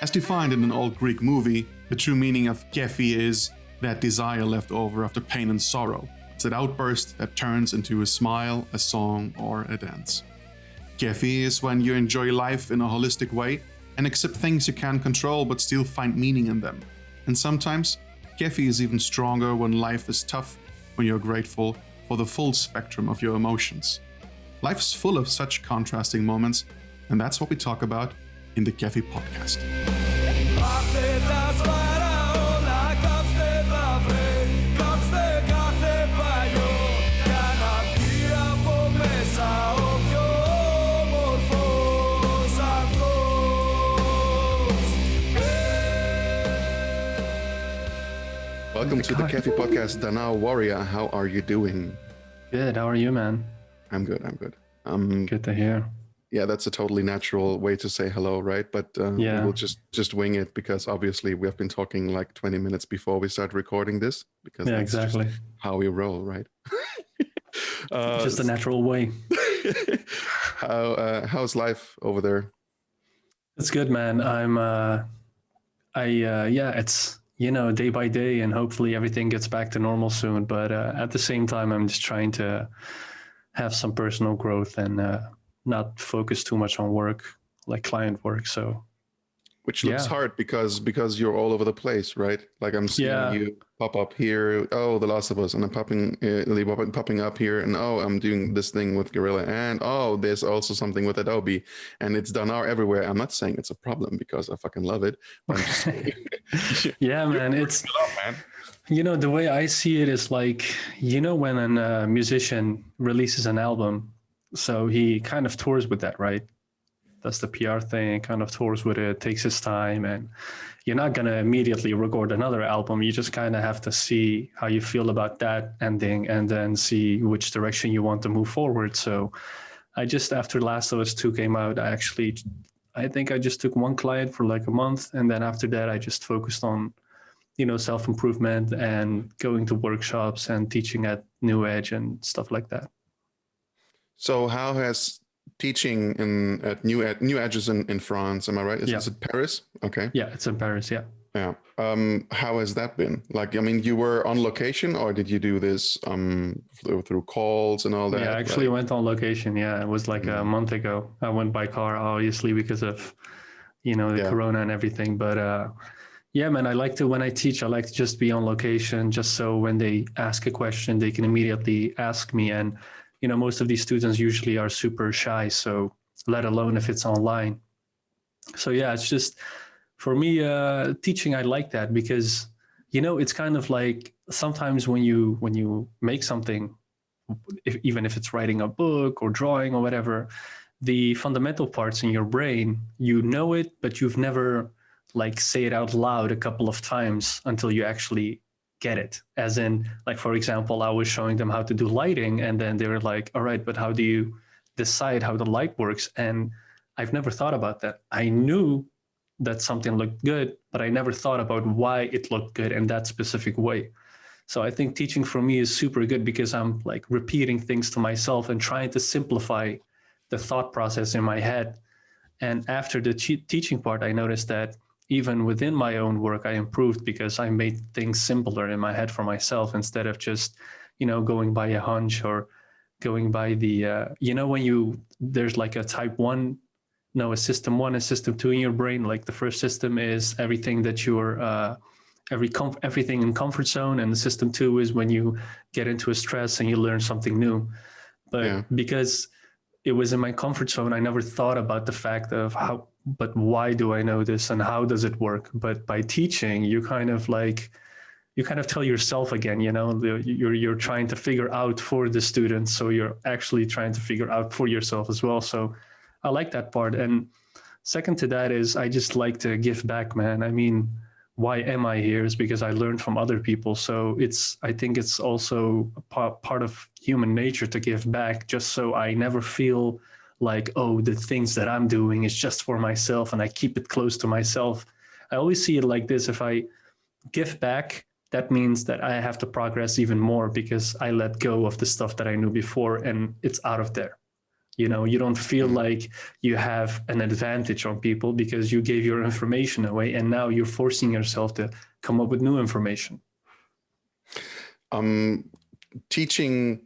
As defined in an old Greek movie, the true meaning of Kéfi is that desire left over after pain and sorrow. It's that outburst that turns into a smile, a song, or a dance. Kéfi is when you enjoy life in a holistic way and accept things you can't control but still find meaning in them. And sometimes, Kéfi is even stronger when life is tough, when you're grateful for the full spectrum of your emotions. Life is full of such contrasting moments, and that's what we talk about in the Kéfi podcast. Welcome to the Kéfi podcast, Danar, Worya. How are you doing? Good. How are you, man? I'm good. Good to hear. Yeah, that's a totally natural way to say hello, right? But we'll just wing it because obviously we have been talking like 20 minutes before we start recording this because that's exactly just how we roll, right? Just a natural way. How's life over there? It's good, man. It's, day by day, and hopefully everything gets back to normal soon. But at the same time, I'm just trying to have some personal growth and not focus too much on work, like client work. So, which looks hard because you're all over the place, right? Like I'm seeing you pop up here. Oh, The Last of Us, and I'm popping up here, and I'm doing this thing with Gorilla, and there's also something with Adobe, and it's Danar everywhere. I'm not saying it's a problem because I fucking love it. But I'm just yeah, man, it's man. The way I see it is like when a musician releases an album, so he kind of tours with that, right? That's the PR thing, kind of tours with it, takes his time, and you're not going to immediately record another album. You just kind of have to see how you feel about that ending and then see which direction you want to move forward. So after Last of Us 2 came out, I think I just took one client for like a month. And then after that, I just focused on, self-improvement and going to workshops and teaching at New Edge and stuff like that. So how has teaching at New Edges in France, am I right? Is it Paris? Okay. Yeah, it's in Paris, yeah. Yeah. How has that been? Like, I mean, you were on location or did you do this through calls and all that? Yeah, I actually went on location. Yeah, it was like a month ago. I went by car, obviously, because of, the corona and everything. But yeah, man, when I teach, I like to just be on location just so when they ask a question, they can immediately ask me. And most of these students usually are super shy, so let alone if it's online. So yeah, it's just, for me, teaching, I like that because, it's kind of like sometimes when you make something, even if it's writing a book or drawing or whatever, the fundamental parts in your brain, it, but you've never say it out loud a couple of times until you actually get it. As in, like, for example, I was showing them how to do lighting, and then they were like, all right, but how do you decide how the light works? And I've never thought about that. I knew that something looked good, but I never thought about why it looked good in that specific way. So I think teaching for me is super good because I'm like repeating things to myself and trying to simplify the thought process in my head. And after the teaching part, I noticed that even within my own work, I improved because I made things simpler in my head for myself instead of just, going by a hunch or going by the, there's like a type 1, a system 1 and system 2 in your brain. Like the first system is everything that you're, everything in comfort zone. And the system 2 is when you get into a stress and you learn something new. But because it was in my comfort zone, I never thought about the fact of but why do I know this and how does it work? But by teaching, you kind of tell yourself again, you're trying to figure out for the students. So you're actually trying to figure out for yourself as well. So I like that part. And second to that is I just like to give back, man. I mean, why am I here is because I learned from other people. So I think it's also a part of human nature to give back, just so I never feel like, the things that I'm doing is just for myself and I keep it close to myself. I always see it like this. If I give back, that means that I have to progress even more because I let go of the stuff that I knew before and it's out of there. You don't feel like you have an advantage on people because you gave your information away, and now you're forcing yourself to come up with new information. Teaching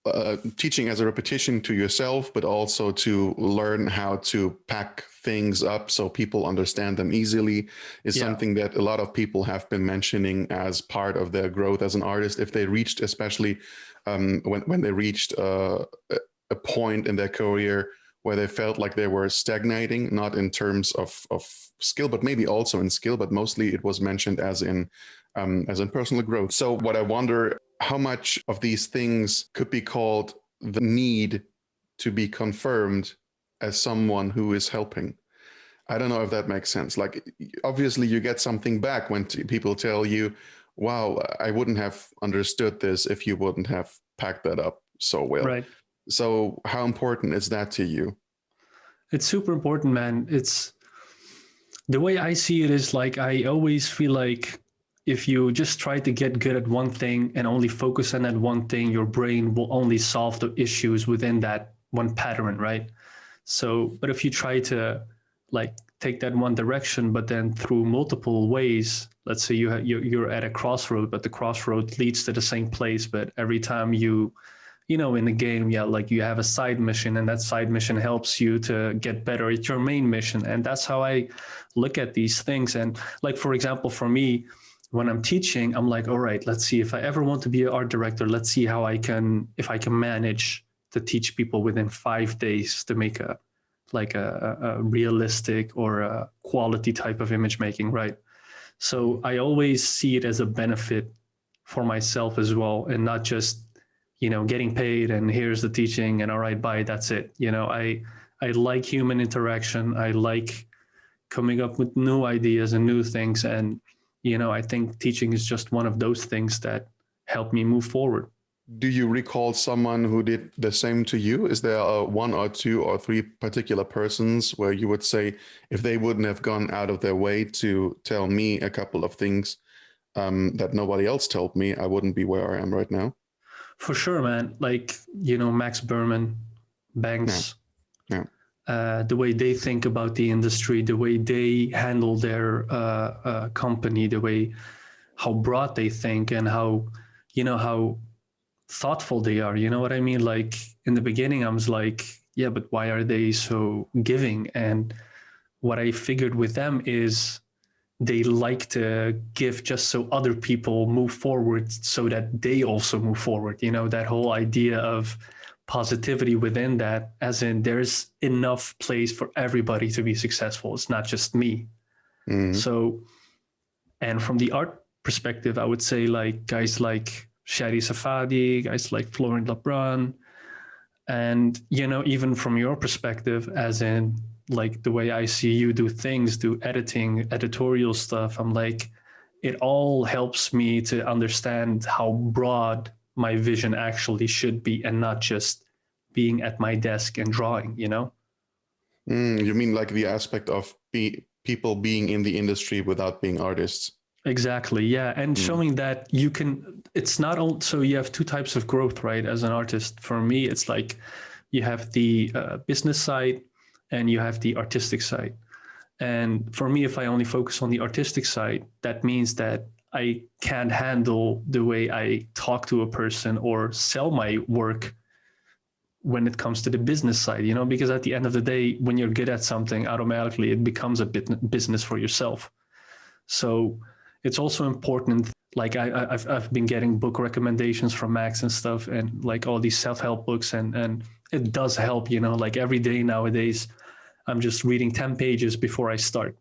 as a repetition to yourself, but also to learn how to pack things up so people understand them easily is something that a lot of people have been mentioning as part of their growth as an artist. If they reached, especially when they reached a point in their career where they felt like they were stagnating, not in terms of skill, but maybe also in skill, but mostly it was mentioned as in personal growth. So what I wonder, how much of these things could be called the need to be confirmed as someone who is helping? I don't know if that makes sense. Like, obviously you get something back when people tell you, wow, I wouldn't have understood this if you wouldn't have packed that up so well. Right. So how important is that to you? It's super important, man. It's the way I see it is like, I always feel like if you just try to get good at one thing and only focus on that one thing, your brain will only solve the issues within that one pattern, right? So, but if you try to like take that one direction, but then through multiple ways, let's say you're at a crossroad, but the crossroad leads to the same place, but every time in the game, like you have a side mission, and that side mission helps you to get better at your main mission. And that's how I look at these things. And like, for example, for me, when I'm teaching, I'm like, all right, let's see, if I ever want to be an art director, let's see if I can manage to teach people within 5 days to make a realistic or a quality type of image making, right? So I always see it as a benefit for myself as well, and not just getting paid and here's the teaching and all right, bye, that's it. I like human interaction. I like coming up with new ideas and new things. And, I think teaching is just one of those things that help me move forward. Do you recall someone who did the same to you? Is there one or two or three particular persons where you would say, if they wouldn't have gone out of their way to tell me a couple of things that nobody else told me, I wouldn't be where I am right now? For sure, man. Like, Max Berman, Banks, the way they think about the industry, the way they handle their company, how broad they think, and how thoughtful they are. You know what I mean? Like, in the beginning, I was like, yeah, but why are they so giving? And what I figured with them is they like to give just so other people move forward so that they also move forward. That whole idea of positivity within that, as in there's enough place for everybody to be successful. It's not just me. So, and from the art perspective, I would say like guys like Shadi Safadi, guys like Florent Lebrun, and, even from your perspective, as in like the way I see you do things, do editing, editorial stuff, I'm like, it all helps me to understand how broad my vision actually should be, and not just being at my desk and drawing, You mean like the aspect of people being in the industry without being artists? Exactly, yeah. And showing that it's not all, so you have two types of growth, right? As an artist, for me, it's like you have the business side and you have the artistic side. And for me, if I only focus on the artistic side, that means that I can't handle the way I talk to a person or sell my work when it comes to the business side, because at the end of the day, when you're good at something, automatically it becomes a business for yourself. So it's also important, like I've been getting book recommendations from Max and stuff, and like all these self-help books, and it does help, like every day nowadays, I'm just reading 10 pages before I start,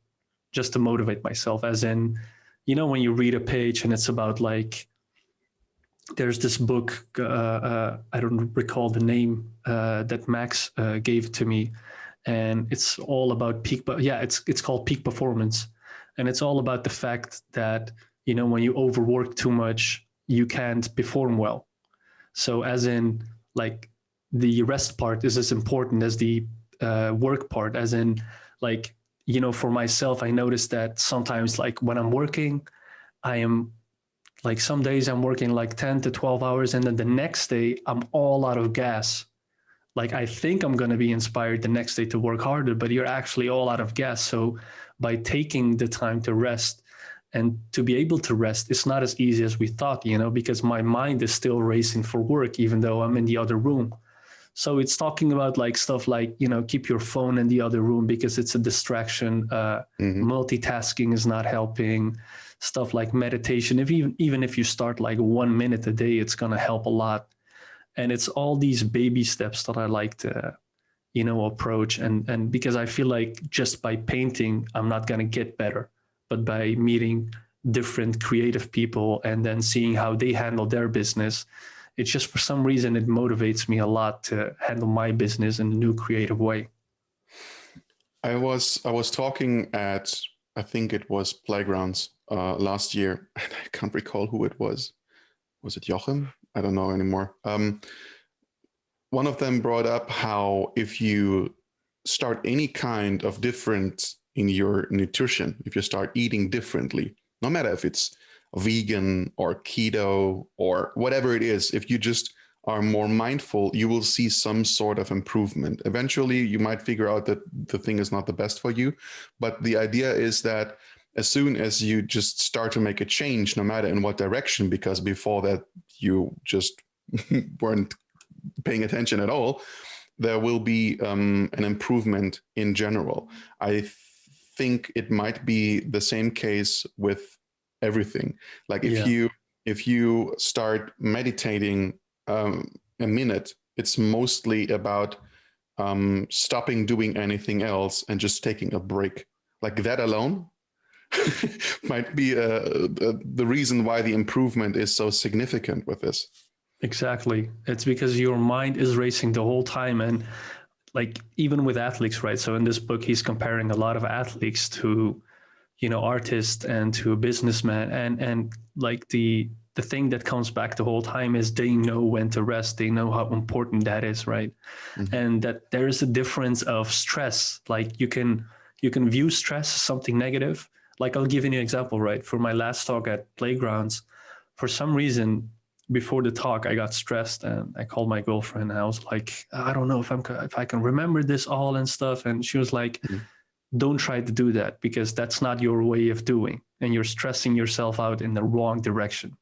just to motivate myself. As in, when you read a page and it's about like, there's this book, I don't recall the name, that Max gave to me, and it's all about it's called Peak Performance. And it's all about the fact that, when you overwork too much, you can't perform well. So as in, like, the rest part is as important as the work part. As in, like, for myself, I noticed that sometimes, like, when I'm working, I am, like, some days I'm working like 10 to 12 hours, and then the next day I'm all out of gas. like I think I'm going to be inspired the next day to work harder, but you're actually all out of gas. So by taking the time to rest and to be able to rest, it's not as easy as we thought, because my mind is still racing for work, even though I'm in the other room. So it's talking about like stuff like, keep your phone in the other room because it's a distraction. Multitasking is not helping. Stuff like meditation. Even if you start like 1 minute a day, it's going to help a lot. And it's all these baby steps that I like to, approach. And because I feel like just by painting, I'm not going to get better, but by meeting different creative people and then seeing how they handle their business, it's just for some reason it motivates me a lot to handle my business in a new creative way. I was talking at, I think it was Playgrounds last year, and I can't recall who it was. Was it Joachim? I don't know anymore. One of them brought up how if you start any kind of difference in your nutrition, if you start eating differently, no matter if it's vegan or keto or whatever it is, if you just are more mindful, you will see some sort of improvement. Eventually, you might figure out that the thing is not the best for you. But the idea is that as soon as you just start to make a change, no matter in what direction, because before that you just weren't paying attention at all, there will be an improvement in general. I think it might be the same case with everything. Like if you start meditating a minute, it's mostly about stopping doing anything else and just taking a break. Like that alone might be the reason why the improvement is so significant with this. Exactly. It's because your mind is racing the whole time. And like, even with athletes, right? So in this book, he's comparing a lot of athletes to, artists and to businessmen. And like the thing that comes back the whole time is they know when to rest. They know how important that is, right? Mm-hmm. And that there is a difference of stress. Like you can view stress as something negative. Like I'll give you an example, right? For my last talk at Playgrounds, for some reason, before the talk, I got stressed and I called my girlfriend. And I was like, I don't know if I can remember this all and stuff. And she was like, don't try to do that because that's not your way of doing. And you're stressing yourself out in the wrong direction.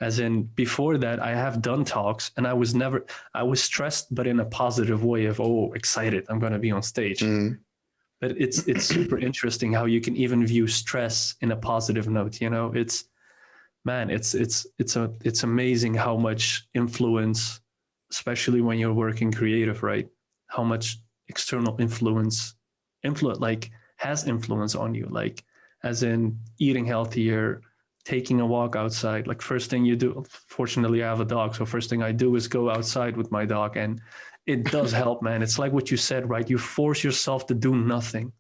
As in before that, I have done talks and I was stressed, but in a positive way of, excited, I'm going to be on stage. But it's super interesting how you can even view stress in a positive note. It's amazing how much influence, especially when you're working creative, right? How much external influence has influence on you, like as in eating healthier, taking a walk outside. Like first thing you do, fortunately I have a dog, so first thing I do is go outside with my dog, and it does help, man. It's like what you said, right? You force yourself to do nothing.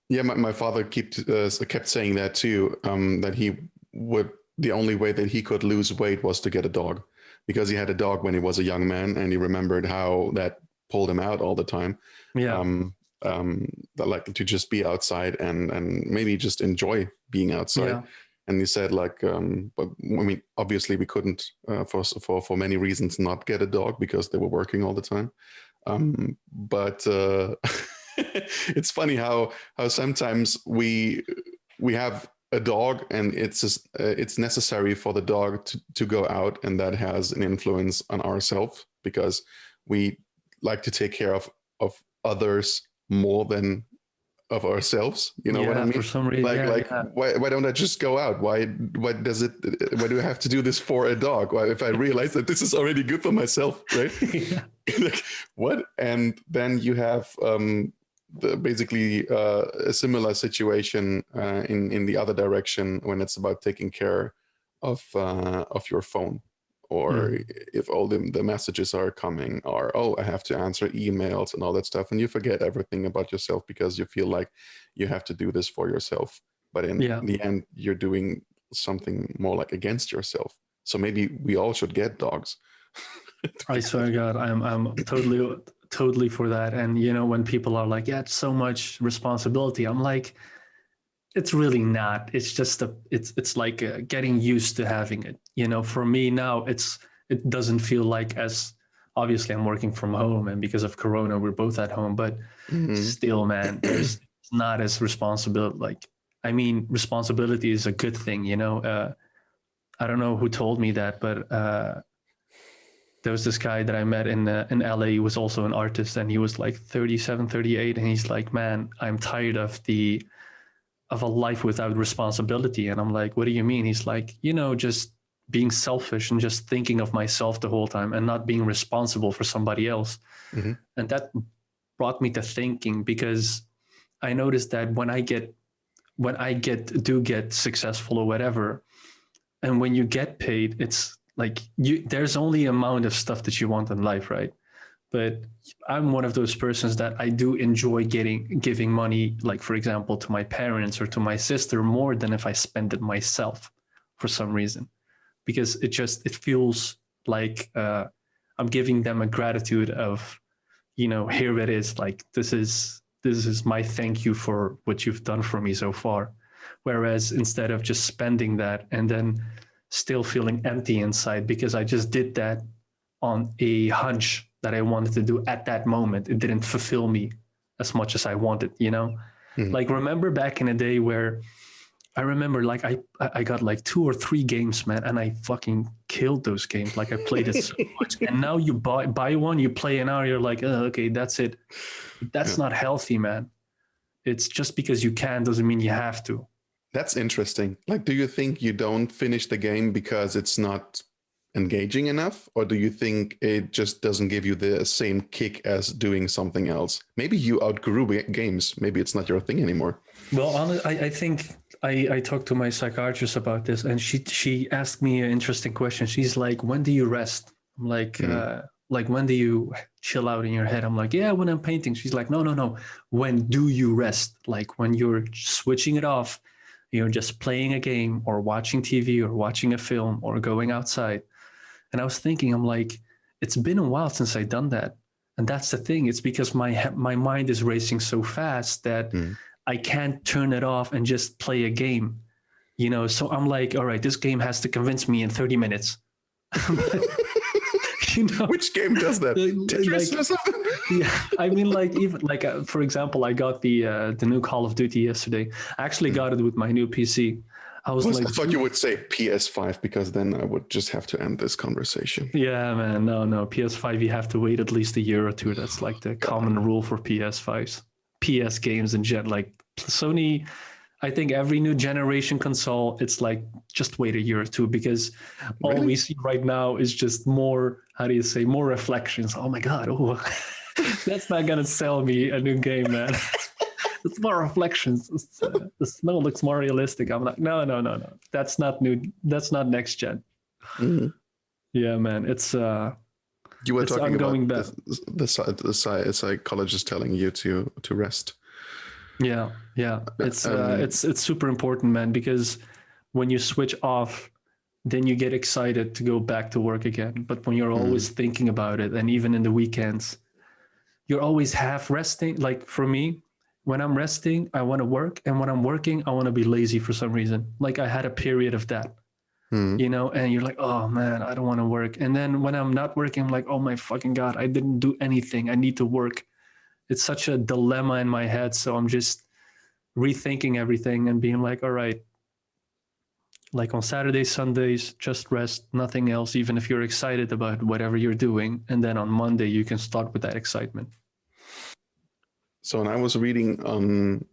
Yeah, my father kept saying that too, that the only way that he could lose weight was to get a dog, because he had a dog when he was a young man and he remembered how that pulled him out all the time. Yeah. Like to just be outside and maybe just enjoy being outside. Yeah. And he said but I mean, obviously we couldn't for many reasons not get a dog because they were working all the time. But it's funny how sometimes we have a dog and it's necessary for the dog to go out, and that has an influence on ourselves because we like to take care of others more than of ourselves. You know what I mean? For some reason, why don't I just go out? Why do I have to do this for a dog? Why, if I realize that this is already good for myself, right? Like, what? And then you have basically a similar situation in the other direction when it's about taking care of your phone, or if all the messages are coming, or I have to answer emails and all that stuff, and you forget everything about yourself because you feel like you have to do this for yourself, but in the end you're doing something more like against yourself. So maybe we all should get dogs. I swear to God, I'm totally for that. And when people are like, yeah, it's so much responsibility, I'm like, it's really not. It's just it's like getting used to having it. For me now, it doesn't feel like as obviously I'm working from home, and because of Corona, we're both at home. But still, man, there's not as responsible. Like, I mean, responsibility is a good thing, you know. I don't know who told me that, but there was this guy that I met in LA. He was also an artist, and he was like 37, 38, and he's like, man, I'm tired of a life without responsibility. And I'm like, what do you mean? He's like, you know, just being selfish and just thinking of myself the whole time and not being responsible for somebody else. And that brought me to thinking, because I noticed that when I get successful or whatever, and when you get paid, it's like there's only amount of stuff that you want in life, right? But I'm one of those persons that I do enjoy giving money, like, for example, to my parents or to my sister, more than if I spend it myself for some reason, because it feels like I'm giving them a gratitude of, you know, here it is, like, this is my thank you for what you've done for me so far. Whereas instead of just spending that and then still feeling empty inside because I just did that on a hunch that I wanted to do at that moment, it didn't fulfill me as much as I wanted, you know? Like, remember back in the day where I remember, like, I got like 2 or 3 games, man, and I fucking killed those games. Like, I played it so much. And now you buy one, you play an hour, you're like, oh, okay, that's it. That's not healthy, man. It's just because you can doesn't mean you have to. That's interesting. Like, do you think you don't finish the game because it's not engaging enough? Or do you think it just doesn't give you the same kick as doing something else? Maybe you outgrew games. Maybe it's not your thing anymore. Well, I think I talked to my psychiatrist about this, and she asked me an interesting question. She's like, when do you rest? I'm like, when do you chill out in your head? I'm like, yeah, when I'm painting. She's like, no. When do you rest? Like, when you're switching it off, you're just playing a game or watching TV or watching a film or going outside. And I was thinking, I'm like, it's been a while since I've done that. And that's the thing. It's because my mind is racing so fast that I can't turn it off and just play a game, you know? So I'm like, all right, this game has to convince me in 30 minutes. You know? Which game does that? Tetris or something? Yeah, I mean, like, even like, for example, I got the new Call of Duty yesterday. I actually got it with my new PC. I thought you would say PS5, because then I would just have to end this conversation. Yeah, man, no, PS5, you have to wait at least a year or two. That's like the common rule for PS5s. PS games in general, like Sony, I think every new generation console, it's like, just wait a year or two, because all we see right now is just more, how do you say, more reflections. Oh my God, that's not going to sell me a new game, man. It's more reflections. The snow looks more realistic. I'm like, no. That's not new. That's not next gen. Yeah, man. It's you were talking about the psychologist telling you to rest. Yeah. It's super important, man, because when you switch off, then you get excited to go back to work again. But when you're always thinking about it, and even in the weekends, you're always half resting. Like, for me, when I'm resting, I want to work. And when I'm working, I want to be lazy for some reason. Like, I had a period of that, you know, and you're like, oh man, I don't want to work. And then when I'm not working, I'm like, oh my fucking God, I didn't do anything. I need to work. It's such a dilemma in my head. So I'm just rethinking everything and being like, all right, like on Saturdays, Sundays, just rest, nothing else, even if you're excited about whatever you're doing. And then on Monday, you can start with that excitement. So when I was reading on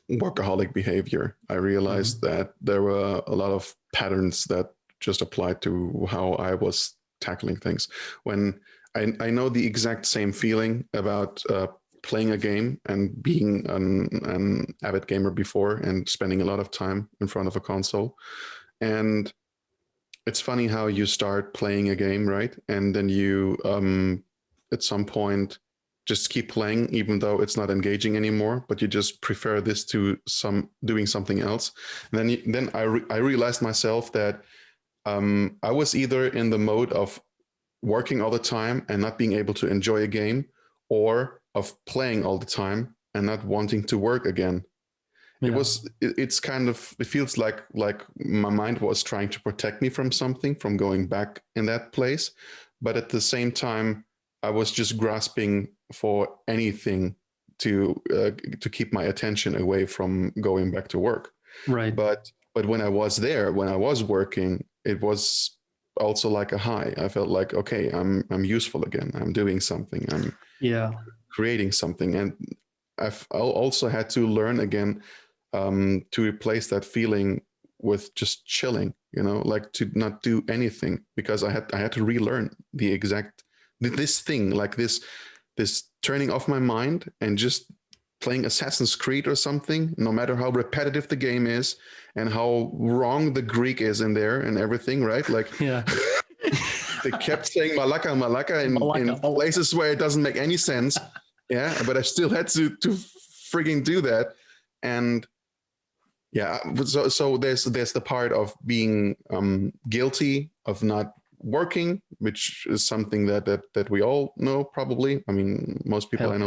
workaholic behavior, I realized that there were a lot of patterns that just applied to how I was tackling things. When I know the exact same feeling about playing a game and being an avid gamer before and spending a lot of time in front of a console. And it's funny how you start playing a game, right? And then you, at some point, just keep playing, even though it's not engaging anymore, but you just prefer this to doing something else. And then I realized myself that I was either in the mode of working all the time and not being able to enjoy a game, or of playing all the time and not wanting to work again. Yeah. It feels like my mind was trying to protect me from something, from going back in that place. but at the same time, I was just grasping for anything to keep my attention away from going back to work. Right. But when I was there, when I was working, it was also like a high. I felt like, okay, I'm useful again. I'm doing something. I'm creating something, and I've also had to learn again to replace that feeling with just chilling. Like to not do anything, because I had to relearn the exact this thing, like this turning off my mind and just playing Assassin's Creed or something, no matter how repetitive the game is and how wrong the Greek is in there and everything, right? Like, yeah. They kept saying Malaka, Malaka in places where it doesn't make any sense. Yeah, but I still had to frigging do that. And yeah, so there's the part of being guilty of not working, which is something that we all know probably. I mean, most people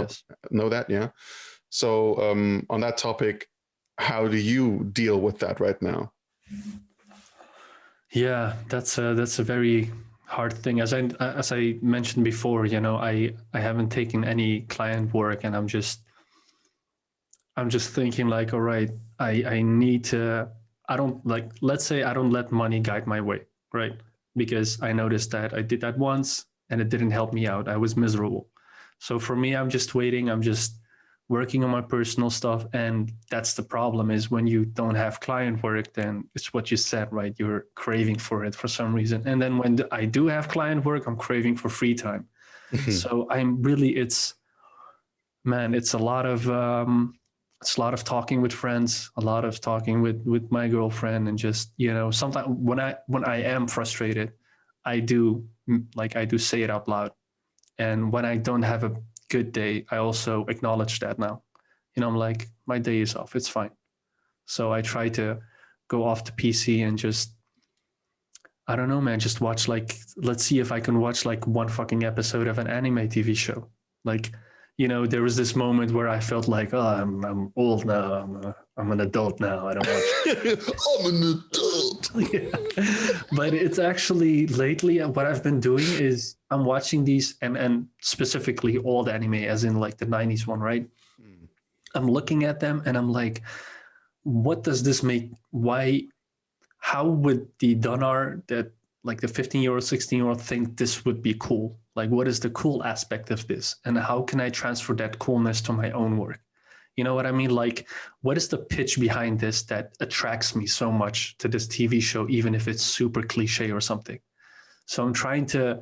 know that, yeah. So on that topic, how do you deal with that right now? Yeah, that's a very hard thing. As I mentioned before, I haven't taken any client work, and I'm just thinking like, all right, I need to. I don't like. Let's say I don't let money guide my way, right? Because I noticed that I did that once and it didn't help me out. I was miserable. So for me, I'm just waiting. I'm just working on my personal stuff. And that's the problem, is when you don't have client work, then it's what you said, right? You're craving for it for some reason. And then when I do have client work, I'm craving for free time. So it's a lot of talking with friends, a lot of talking with my girlfriend, and just, sometimes when I am frustrated, I do say it out loud. And when I don't have a good day, I also acknowledge that now. I'm like, my day is off, it's fine. So I try to go off the PC and just, I don't know, man, just watch, like, let's see if I can watch like one fucking episode of an anime TV show. Like, there was this moment where I felt like, oh, I'm old now. I'm an adult now. I don't watch. I'm an adult. Yeah. But it's actually lately what I've been doing is I'm watching these and specifically old anime, as in like the 90s one, right? I'm looking at them and I'm like, what does this make? Why? How would the Danar, that like the 15-year-old, 16-year-old, think this would be cool? Like, what is the cool aspect of this? And how can I transfer that coolness to my own work? You know what I mean? Like, what is the pitch behind this that attracts me so much to this TV show, even if it's super cliche or something? So I'm trying to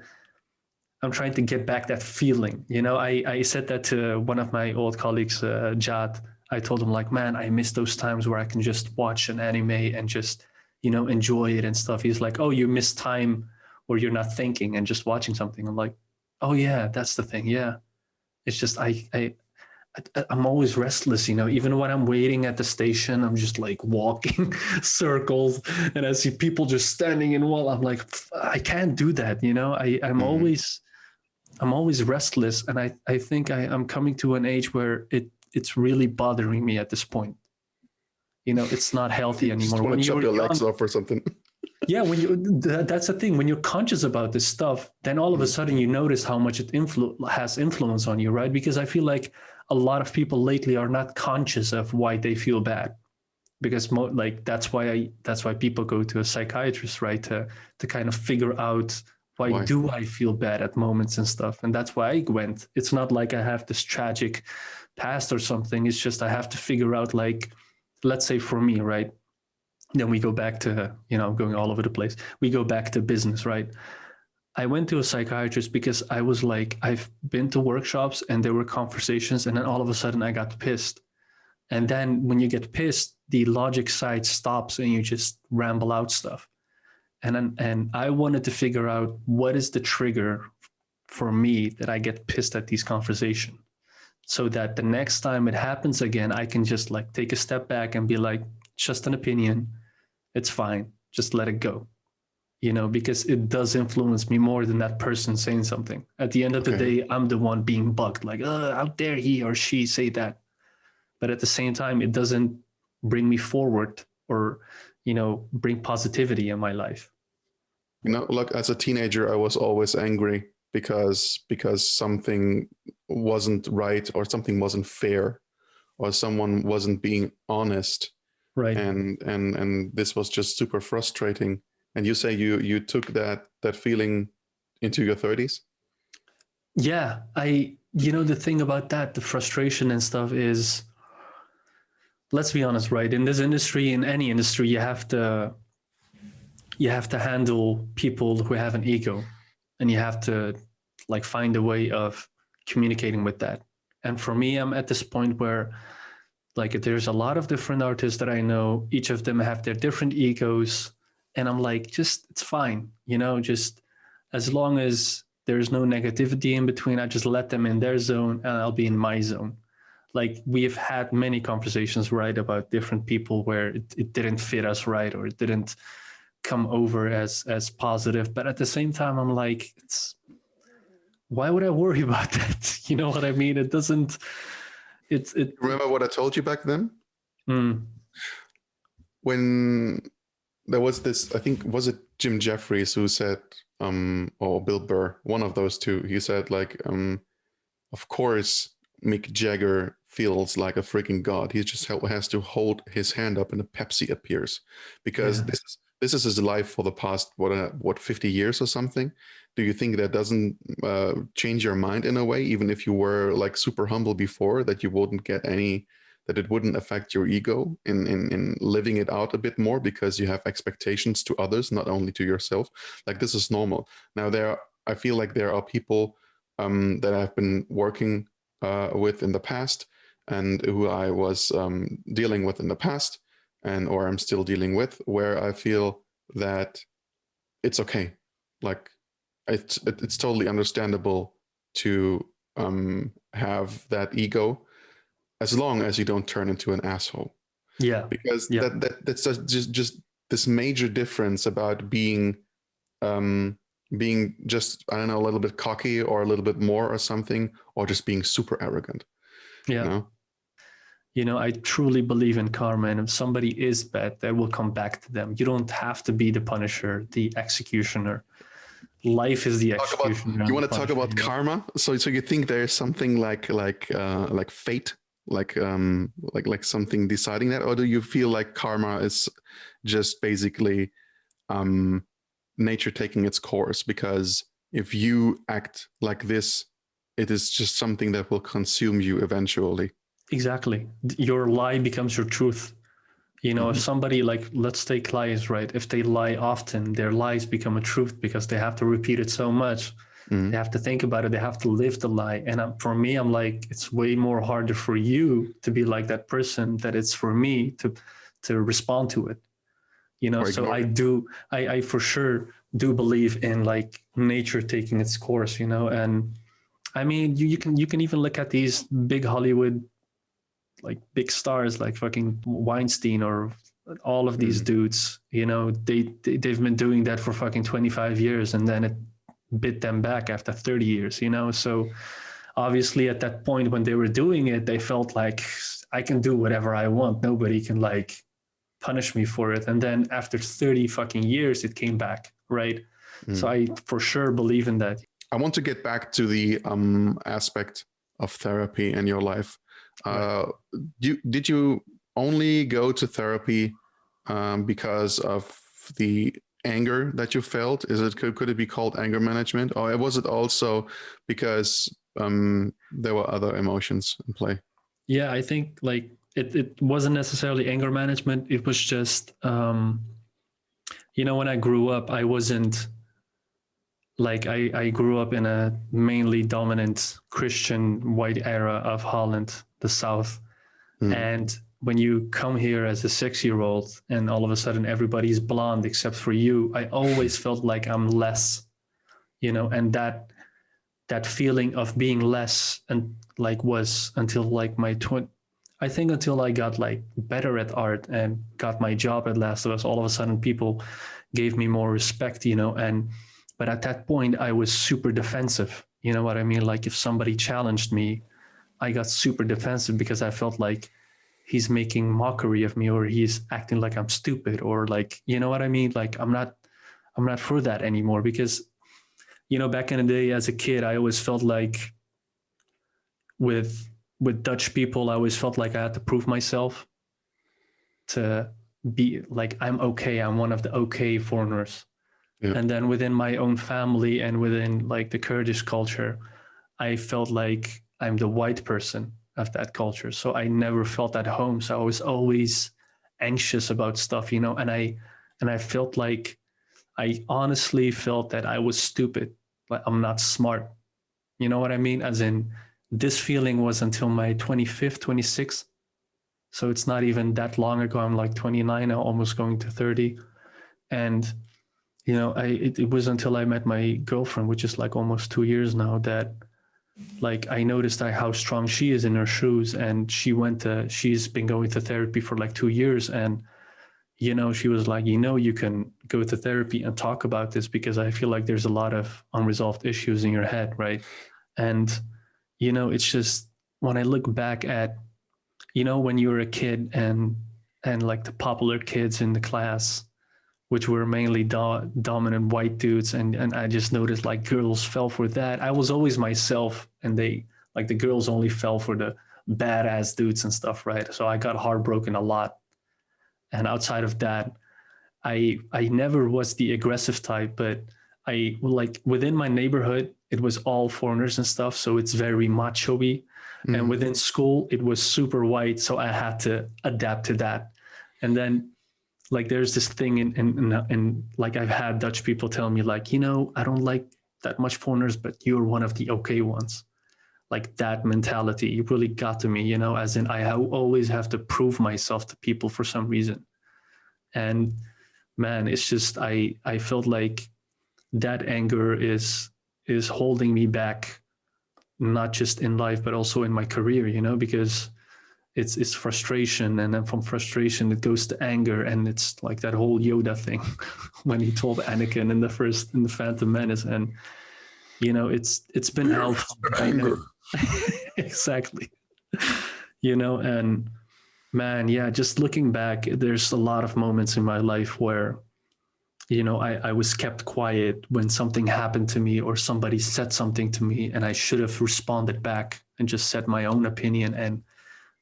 get back that feeling. I said that to one of my old colleagues, Jad. I told him, like, man, I miss those times where I can just watch an anime and just, enjoy it and stuff. He's like, oh, you miss time where you're not thinking and just watching something. I'm like, oh yeah, that's the thing. Yeah. It's just, I'm always restless, even when I'm waiting at the station, I'm just like walking circles and I see people just standing in wall. I'm like, I can't do that. I'm always restless. And I think I'm coming to an age where it's really bothering me at this point. It's not healthy anymore. Just want to chop your legs off or something. Yeah, that's the thing. When you're conscious about this stuff, then all of a sudden you notice how much it has influence on you, right? Because I feel like a lot of people lately are not conscious of why they feel bad, because that's why people go to a psychiatrist, right? To kind of figure out why do I feel bad at moments and stuff. And that's why I went. It's not like I have this tragic past or something. It's just I have to figure out, like, let's say for me, right? Then we go back to, going all over the place. We go back to business, right? I went to a psychiatrist because I was like, I've been to workshops and there were conversations, and then all of a sudden I got pissed. And then when you get pissed, the logic side stops and you just ramble out stuff. And I wanted to figure out what is the trigger for me that I get pissed at these conversations, so that the next time it happens again, I can just like take a step back and be like, just an opinion. It's fine. Just let it go. Because it does influence me more than that person saying something. At the end of the day, I'm the one being bugged, like, how dare he or she say that? But at the same time, it doesn't bring me forward or, bring positivity in my life. You know, like as a teenager, I was always angry because something wasn't right or something wasn't fair or someone wasn't being honest, Right. and this was just super frustrating. And you say you took that feeling into your 30s? Yeah, the thing about that, the frustration and stuff is, let's be honest, right? In this industry, in any industry, you have to handle people who have an ego, and you have to like find a way of communicating with that. And for me, I'm at this point where like there's a lot of different artists that I know, each of them have their different egos, and I'm like, just it's fine, just as long as there's no negativity in between, I just let them in their zone and I'll be in my zone. Like we have had many conversations, right, about different people where it didn't fit us right, or it didn't come over as positive. But at the same time, I'm like, why would I worry about that? You know what I mean? It doesn't. Remember what I told you back then? Mm. When there was this, I think, was it Jim Jeffries who said, or Bill Burr, one of those two, he said like, of course, Mick Jagger feels like a freaking god. He just has to hold his hand up and a Pepsi appears, because this is his life for the past, what 50 years or something. Do you think that doesn't change your mind in a way, even if you were like super humble before, that you wouldn't get any, that it wouldn't affect your ego in living it out a bit more because you have expectations to others, not only to yourself? Like this is normal. Now I feel like there are people that I've been working with in the past, and who I was dealing with in the past, or I'm still dealing with, where I feel that it's okay. Like it's totally understandable to have that ego, as long as you don't turn into an asshole. Yeah. Because that's just this major difference about being just, I don't know, a little bit cocky or a little bit more or something, or just being super arrogant. Yeah. I truly believe in karma, and if somebody is bad, that will come back to them. You don't have to be the punisher, the executioner. Life is the executioner. You want to talk about karma? So you think there's something like fate, like something deciding that, or do you feel like karma is just basically nature taking its course? Because if you act like this, it is just something that will consume you eventually. Exactly. Your lie becomes your truth. If somebody, like, let's take lies, right? If they lie often, their lies become a truth because they have to repeat it so much. They have to think about it. They have to live the lie. And for me, I'm like, it's way more harder for you to be like that person than it's for me to respond to it. So I for sure do believe in like nature taking its course, and I mean, you can even look at these big Hollywood, like big stars like fucking Weinstein or all of these dudes, they've been doing that for fucking 25 years, and then it bit them back after 30 years, So obviously at that point when they were doing it, they felt like, I can do whatever I want. Nobody can like punish me for it. And then after 30 fucking years, it came back, right? So I for sure believe in that. I want to get back to the aspect of therapy in your life. Did you only go to therapy because of the anger that you felt? Could it be called anger management, or was it also because there were other emotions in play? Yeah, I think like it wasn't necessarily anger management. It was just when I grew up, I wasn't like, I grew up in a mainly dominant Christian white era of Holland, the South. And when you come here as a 6-year-old and all of a sudden everybody's blonde except for you, I always felt like I'm less, and that feeling of being less, and like was until like I think until I got like better at art and got my job at Last of Us, all of a sudden people gave me more respect, but at that point I was super defensive. You know what I mean? Like if somebody challenged me, I got super defensive because I felt like he's making mockery of me, or he's acting like I'm stupid, or like, you know what I mean? Like I'm not for that anymore, because, you know, back in the day as a kid, I always felt like with Dutch people, I always felt like I had to prove myself to be like, I'm okay. I'm one of the okay foreigners. Yeah. And then within my own family and within like the Kurdish culture, I felt like I'm the white person of that culture. So I never felt at home. So I was always anxious about stuff, you know, and I felt like, I honestly felt that I was stupid. Like I'm not smart. You know what I mean? As in, this feeling was until my 25th, 26th. So it's not even that long ago. I'm like 29 now, almost going to 30. And, you know, it was until I met my girlfriend, which is like almost 2 years now, that like I noticed how strong she is in her shoes. And she's been going to therapy for like 2 years. And, you know, she was like, you know, you can go to therapy and talk about this, because I feel like there's a lot of unresolved issues in your head, right? And, you know, it's just, when I look back at, you know, when you were a kid and like the popular kids in the class, which were mainly dominant white dudes, and I just noticed like girls fell for that. I was always myself, and they, like, the girls only fell for the badass dudes and stuff, right? So I got heartbroken a lot. And outside of that, I never was the aggressive type, but I, like, within my neighborhood, it was all foreigners and stuff. So it's very macho-y. Mm-hmm. And within school, it was super white. So I had to adapt to that. And then, like, there's this thing in like, I've had Dutch people tell me, like, you know, I don't like that much foreigners, but you're one of the okay ones. Like, that mentality, it really got to me, you know, as in, I always have to prove myself to people for some reason. And man, it's just, I felt like that anger is holding me back, not just in life, but also in my career, you know, because it's frustration. And then from frustration, it goes to anger. And it's like that whole Yoda thing when he told Anakin in the Phantom Menace. And, you know, it's been helpful. Anger. Exactly. You know, and man, yeah, just looking back, there's a lot of moments in my life where, you know, I was kept quiet when something happened to me or somebody said something to me, and I should have responded back and just said my own opinion, and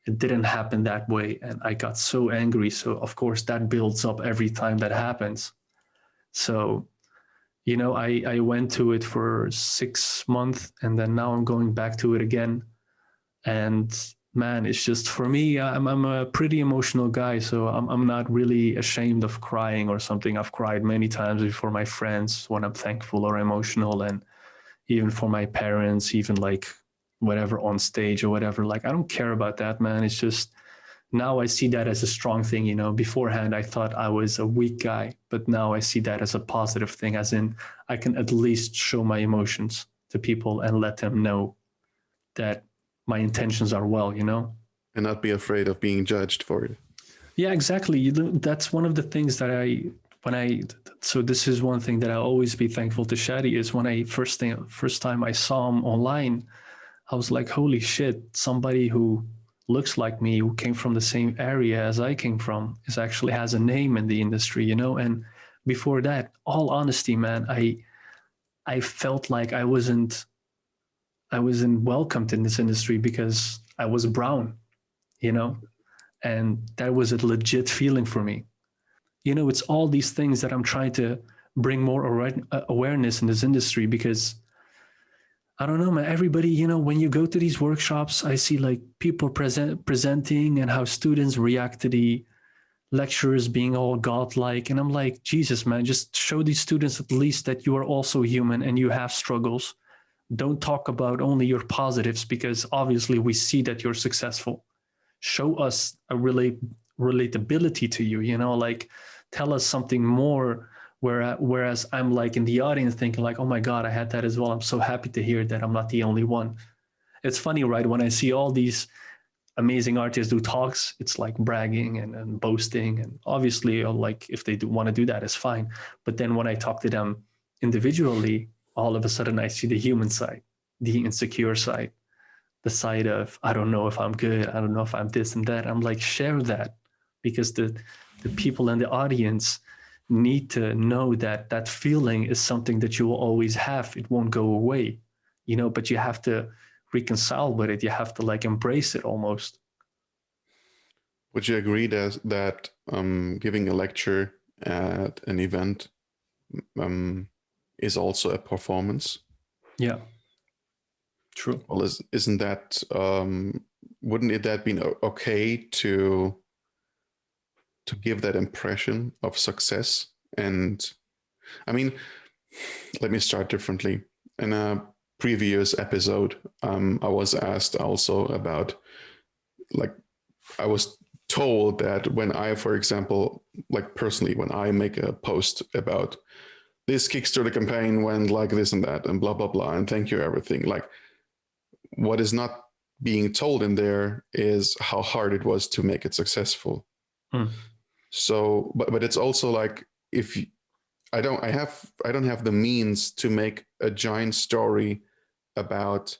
it didn't happen that way. And I got so angry. So of course that builds up every time that happens. So, you know, I went to it for 6 months, and then now I'm going back to it again. And man, it's just, for me, I'm a pretty emotional guy, so I'm not really ashamed of crying or something. I've cried many times before my friends when I'm thankful or emotional, and even for my parents, even like whatever on stage or whatever. Like, I don't care about that, man. It's just, now I see that as a strong thing, you know. Beforehand, I thought I was a weak guy, but now I see that as a positive thing, as in, I can at least show my emotions to people and let them know that my intentions are well, you know. And not be afraid of being judged for it. Yeah, exactly. That's one of the things that so this is one thing that I'll always be thankful to Shadi, is when I first time I saw him online, I was like, holy shit, somebody who looks like me, who came from the same area as I came from, actually has a name in the industry, you know. And before that, all honesty, man, I felt like I wasn't welcomed in this industry because I was brown, you know, and that was a legit feeling for me. You know, it's all these things that I'm trying to bring more awareness in this industry, because I don't know, man, everybody, you know, when you go to these workshops, I see like people presenting and how students react to the lecturers being all godlike. And I'm like, Jesus, man, just show these students at least that you are also human and you have struggles. Don't talk about only your positives, because obviously we see that you're successful. Show us a relatability to you, you know, like tell us something more. Whereas I'm like in the audience thinking like, oh my God, I had that as well. I'm so happy to hear that I'm not the only one. It's funny, right? When I see all these amazing artists do talks, it's like bragging and boasting. And obviously, like, if they do want to do that, it's fine. But then when I talk to them individually, all of a sudden I see the human side, the insecure side, the side of, I don't know if I'm good, I don't know if I'm this and that. I'm like, share that, because the people in the audience, need to know that that feeling is something that you will always have. It won't go away, you know, but you have to reconcile with it. You have to like embrace it almost. Would you agree that giving a lecture at an event is also a performance? Yeah, true. Well, isn't that wouldn't it that been okay to give that impression of success? And I mean, let me start differently. In a previous episode, I was asked also about, like, I was told that when I, for example, like personally, when I make a post about this Kickstarter campaign went like this and that and blah, blah, blah, and thank you, everything, like, what is not being told in there is how hard it was to make it successful. So, but it's also like, if I don't have the means to make a giant story about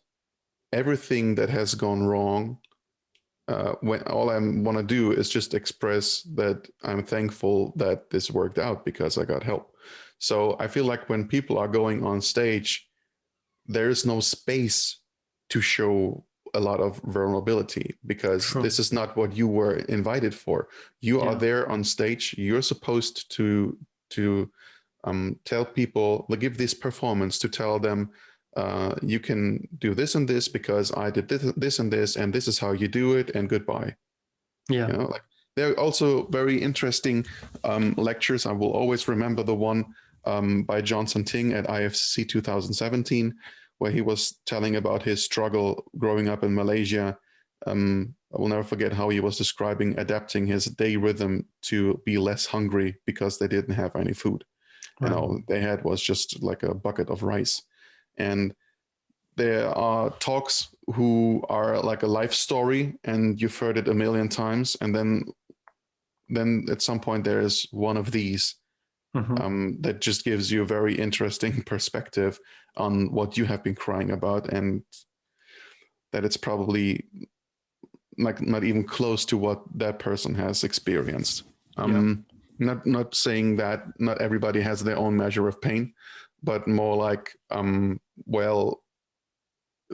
everything that has gone wrong, when all I want to do is just express that I'm thankful that this worked out because I got help. So I feel like when people are going on stage, there's no space to show a lot of vulnerability, because this is not what you were invited for. You are there on stage. You're supposed to tell people, like, give this performance to tell them, you can do this and this because I did this and this, and this is how you do it, and goodbye. Yeah. You know, like, there are also very interesting lectures. I will always remember the one by Johnson Ting at IFCC 2017, where he was telling about his struggle growing up in Malaysia. I will never forget how he was describing adapting his day rhythm to be less hungry because they didn't have any food. Right. And all they had was just like a bucket of rice. And there are talks who are like a life story, and you've heard it a million times. And then at some point there is one of these that just gives you a very interesting perspective on what you have been crying about, and that it's probably like not even close to what that person has experienced. Not saying that not everybody has their own measure of pain, but more like, well,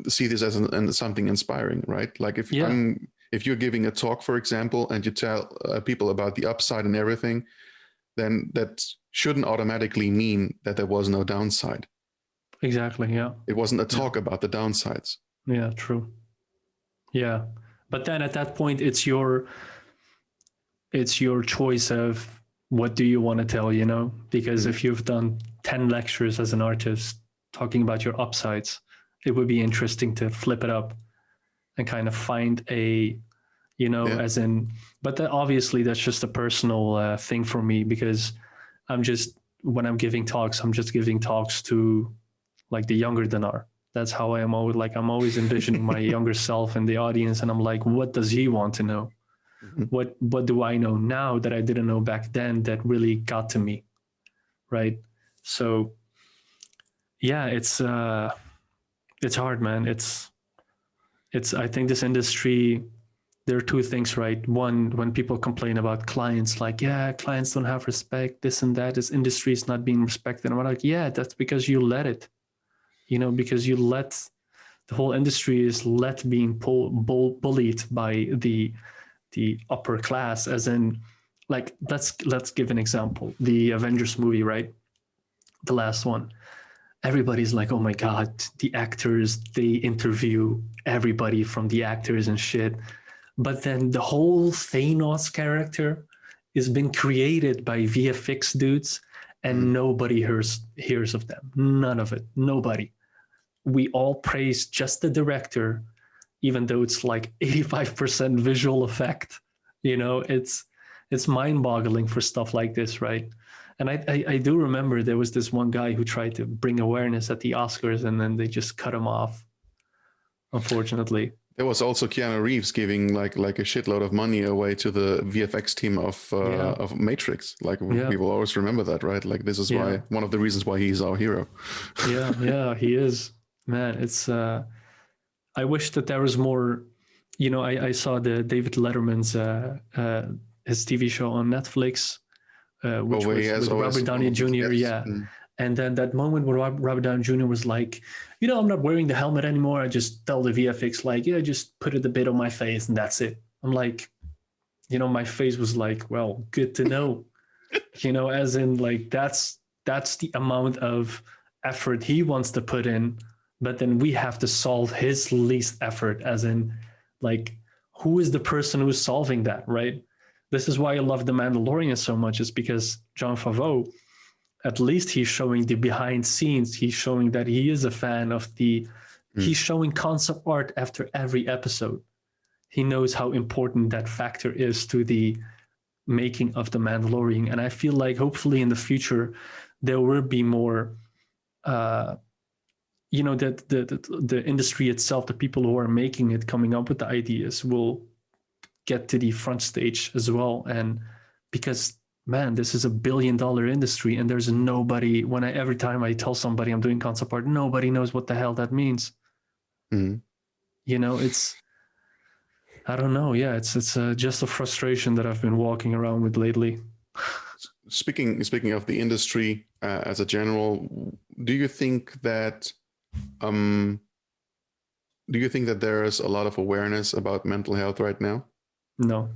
see this as something inspiring, right? Like if you're giving a talk, for example, and you tell people about the upside and everything, then that shouldn't automatically mean that there was no downside. Exactly. Yeah. It wasn't a talk about the downsides. Yeah, true. Yeah. But then at that point, it's your choice of what do you want to tell, you know? Because if you've done 10 lectures as an artist talking about your upsides, it would be interesting to flip it up and kind of find a, you know, as in, but obviously that's just a personal thing for me, because when I'm giving talks, I'm just giving talks to like the younger Danar. That's how I am always, like, I'm always envisioning my younger self in the audience, and I'm like, what does he want to know? What do I know now that I didn't know back then that really got to me, right? So yeah, it's hard, man. It's I think this industry, there are two things, right? One, when people complain about clients, like, yeah, clients don't have respect, this and that, this industry is not being respected. And I'm like, yeah, that's because you let it, you know, because you let, the whole industry is being bullied by the upper class, as in, like, let's give an example. The Avengers movie, right? The last one. Everybody's like, oh my God, the actors, they interview everybody from the actors and shit. But then the whole Thanos character is been created by VFX dudes, and nobody hears of them. None of it. Nobody. We all praise just the director, even though it's like 85% visual effect. You know, it's mind-boggling for stuff like this, right? And I do remember there was this one guy who tried to bring awareness at the Oscars, and then they just cut him off, unfortunately. There was also Keanu Reeves giving like a shitload of money away to the VFX team of Matrix. Like, people always remember that, right? Like, this is why, one of the reasons why he's our hero. Yeah, he is. Man, it's I wish that there was more, you know, I saw the David Letterman's his TV show on Netflix, which was with Robert Downey Jr. Yes. Yeah. And then that moment where Robert Downey Jr. was like, I'm not wearing the helmet anymore. I just tell the VFX like, just put it a bit on my face and that's it. I'm like, my face was like, well, good to know, as in like, that's the amount of effort he wants to put in, but then we have to solve his least effort, as in like, who is the person who's solving that, right? This is why I love The Mandalorian so much, is because Jon Favreau, at least he's showing the behind scenes. He's showing that he is a fan of he's showing concept art after every episode. He knows how important that factor is to the making of The Mandalorian. And I feel like hopefully in the future, there will be more, that the industry itself, the people who are making it, coming up with the ideas, will get to the front stage as well. And because, man, this is $1 billion industry, and there's nobody, every time I tell somebody I'm doing concept art, nobody knows what the hell that means. It's, I don't know. Yeah, it's just a frustration that I've been walking around with lately. Speaking of the industry as a general, do you think that there is a lot of awareness about mental health right now? No.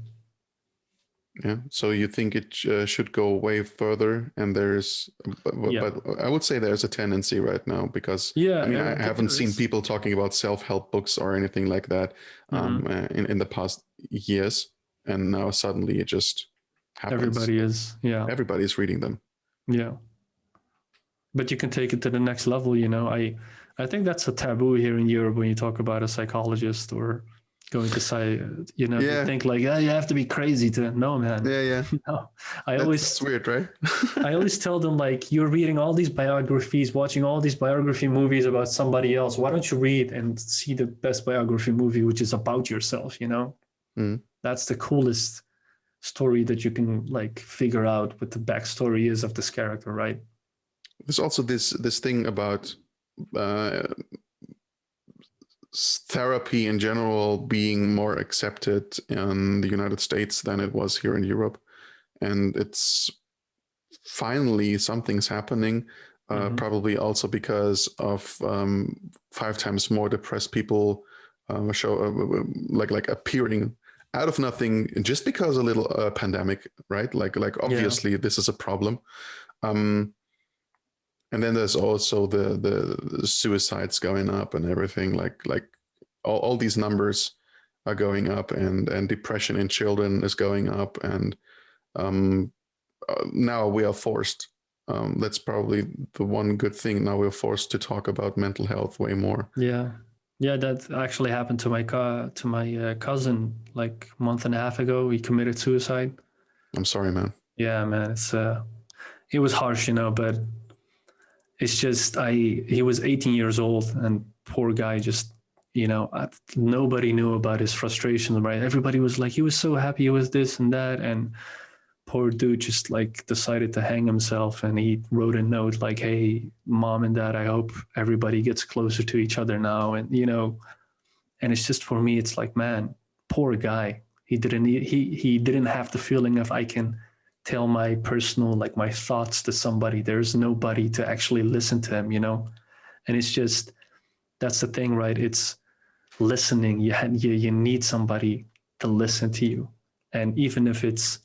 Yeah. So you think it should go way further, and but I would say there's a tendency right now, because I haven't seen people talking about self-help books or anything like that in the past years, and now suddenly it just happens. Everybody's reading them. Yeah. But you can take it to the next level. I think that's a taboo here in Europe when you talk about a psychologist or going to say, you think like, you have to be crazy to no, man. No, that's weird, right? I always tell them, like, you're reading all these biographies, watching all these biography movies about somebody else. Why don't you read and see the best biography movie, which is about yourself? That's the coolest story that you can like figure out what the backstory is of this character, right? There's also this thing about therapy in general being more accepted in the United States than it was here in Europe, and it's finally something's happening. Probably also because of 5 times more depressed people like appearing out of nothing just because a little pandemic, right? Like obviously this is a problem. And then there's also the suicides going up and everything, like all these numbers are going up, and depression in children is going up. And now we are forced. That's probably the one good thing. Now we're forced to talk about mental health way more. Yeah, that actually happened to my cousin like a month and a half ago. He committed suicide. I'm sorry, man. Yeah, man. It was harsh, but it's just he was 18 years old, and poor guy just, nobody knew about his frustration, right? Everybody was like, he was so happy with this and that, and poor dude just like decided to hang himself. And he wrote a note like, hey, mom and dad, I hope everybody gets closer to each other now. And and it's just, for me, it's like, man, poor guy. He didn't have the feeling of, I can tell my personal, like my thoughts to somebody. There's nobody to actually listen to him, and it's just, that's the thing, right? It's listening. You need somebody to listen to you. And even if it's,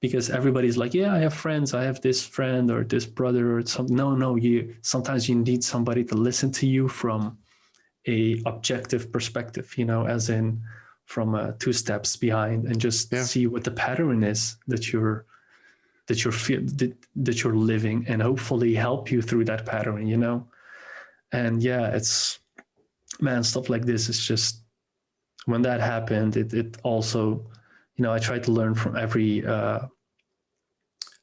because everybody's like, I have friends, I have this friend or this brother or something. No, sometimes you need somebody to listen to you from a objective perspective, as in from 2 steps behind, and just see what the pattern is that you're living, and hopefully help you through that pattern, And it's, man, stuff like this is just, when that happened, it also, I try to learn from every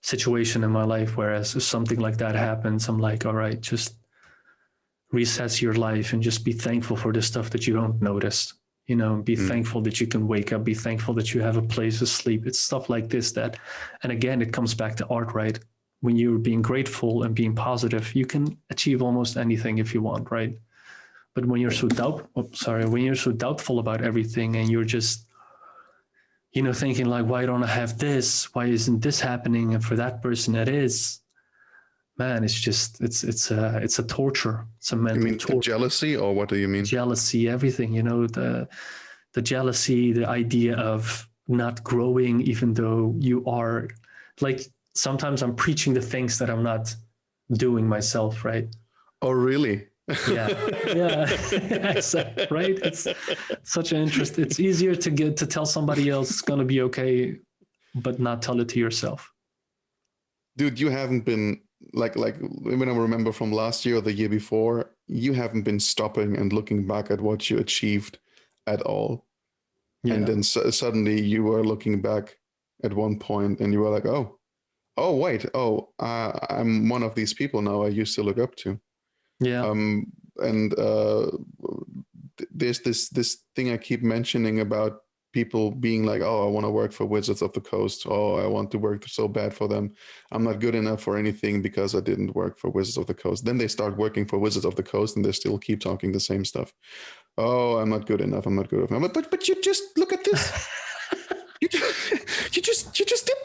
situation in my life, whereas if something like that happens, I'm like, all right, just reassess your life and just be thankful for the stuff that you don't notice. Be thankful that you can wake up, be thankful that you have a place to sleep. It's stuff like this that, and again, it comes back to art, right? When you're being grateful and being positive, you can achieve almost anything if you want, right? But when you're so doubtful about everything, and you're just, thinking like, why don't I have this? Why isn't this happening? And for that person, it is. Man, it's just it's a torture. It's a mental You mean torture. jealousy, or what do you mean? Jealousy, everything. The jealousy, the idea of not growing, even though you are, like, sometimes I'm preaching the things that I'm not doing myself, right? Oh, really? Yeah, exactly, right? It's such an interest. It's easier to tell somebody else it's gonna be okay, but not tell it to yourself. Dude, you haven't been like when I remember from last year or the year before, you haven't been stopping and looking back at what you achieved at all. Yeah. And then suddenly you were looking back at one point and you were like, oh wait, I'm one of these people now I used to look up to. Yeah. And there's this thing I keep mentioning about people being like, oh, I want to work for Wizards of the Coast. Oh, I want to work so bad for them. I'm not good enough for anything because I didn't work for Wizards of the Coast. Then they start working for Wizards of the Coast and they still keep talking the same stuff. Oh, I'm not good enough. I'm not good enough. But you just look at this. you just did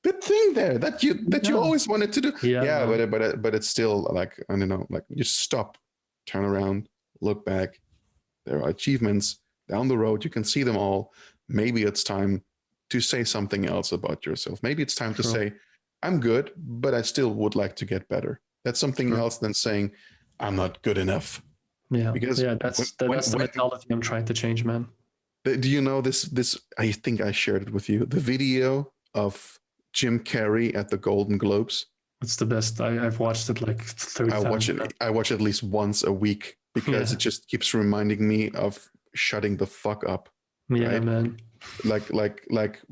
that thing there that you always wanted to do. Yeah, but it's still like, I don't know, like you stop, turn around, look back. There are achievements down the road. You can see them all. Maybe it's time to say something else about yourself. Maybe it's time to say, I'm good, but I still would like to get better. That's something else than saying, I'm not good enough. Yeah, because that's the mentality I'm trying to change, man. Do you know this? I think I shared it with you. The video of Jim Carrey at the Golden Globes. It's the best. I've watched it like 30 times. I watch it at least once a week because it just keeps reminding me of shutting the fuck up. Yeah, right? man. Like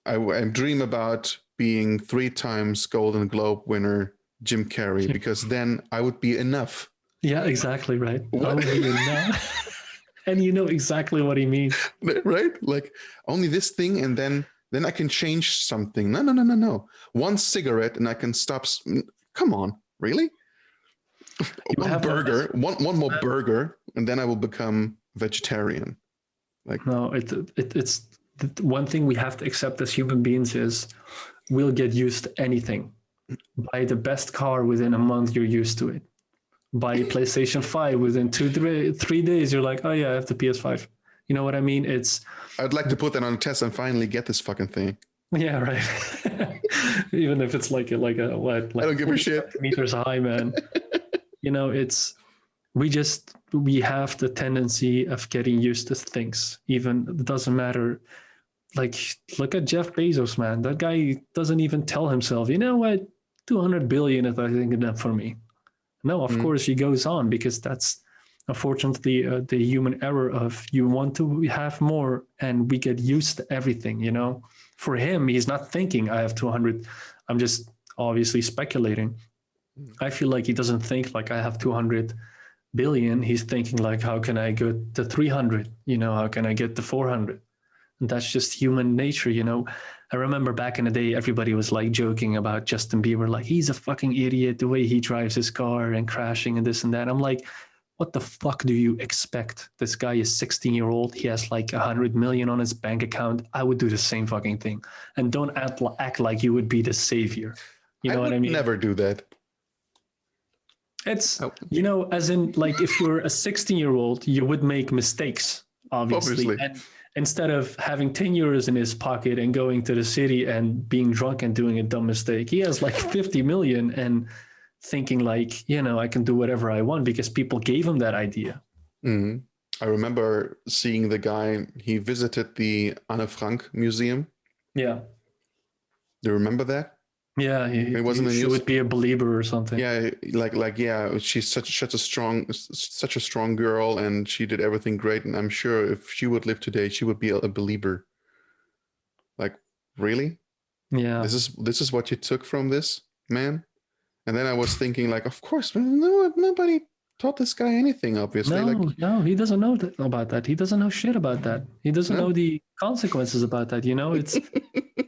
I dream about being 3 times Golden Globe winner Jim Carrey because then I would be enough. Yeah, exactly right. I would be enough. And you know exactly what he means. Right? Like only this thing and then I can change something. No. One cigarette and I can stop. Come on, really? One burger, one more burger, and then I will become vegetarian. Like no, it's one thing we have to accept as human beings is we'll get used to anything. Buy the best car within a month, you're used to it. Buy PlayStation 5 within 3 days, you're like, oh yeah, I have the PS5. You know what I mean? I'd like to put that on a test and finally get this fucking thing. Yeah, right. Even if it's like what? Like I don't give a shit. Meters high, man. You know, we have the tendency of getting used to things. Even it doesn't matter. Like, look at Jeff Bezos, man. That guy doesn't even tell himself, you know what, 200 billion is I think enough for me. No, of course he goes on because that's unfortunately the human error of you want to have more and we get used to everything, you know. For him, he's not thinking I have 200. I'm just obviously speculating. I feel like he doesn't think like I have 200 billion. He's thinking like, how can I get to 300? You know, how can I get to 400? And that's just human nature, you know. I remember back in the day, everybody was like joking about Justin Bieber, like he's a fucking idiot, the way he drives his car and crashing and this and that. I'm like, what the fuck do you expect? This guy is 16-year-old. He has like 100 million on his bank account. I would do the same fucking thing. And don't act like you would be the savior. You know what I mean? Never do that. It's, you know, as in like if you're a 16-year-old, you would make mistakes, obviously. And instead of having 10 euros in his pocket and going to the city and being drunk and doing a dumb mistake, he has like 50 million and thinking like, you know, I can do whatever I want because people gave him that idea. Mm-hmm. I remember seeing the guy, he visited the Anne Frank Museum. Yeah. Do you remember that? Yeah, he would be a believer or something. Yeah, yeah, she's such a strong girl, and she did everything great. And I'm sure if she would live today, she would be a believer. Like, really? Yeah. This is what you took from this man? And then I was thinking, like, of course, no, nobody taught this guy anything. Obviously, no, he doesn't know about that. He doesn't know shit about that. He doesn't know the consequences about that. You know, it's.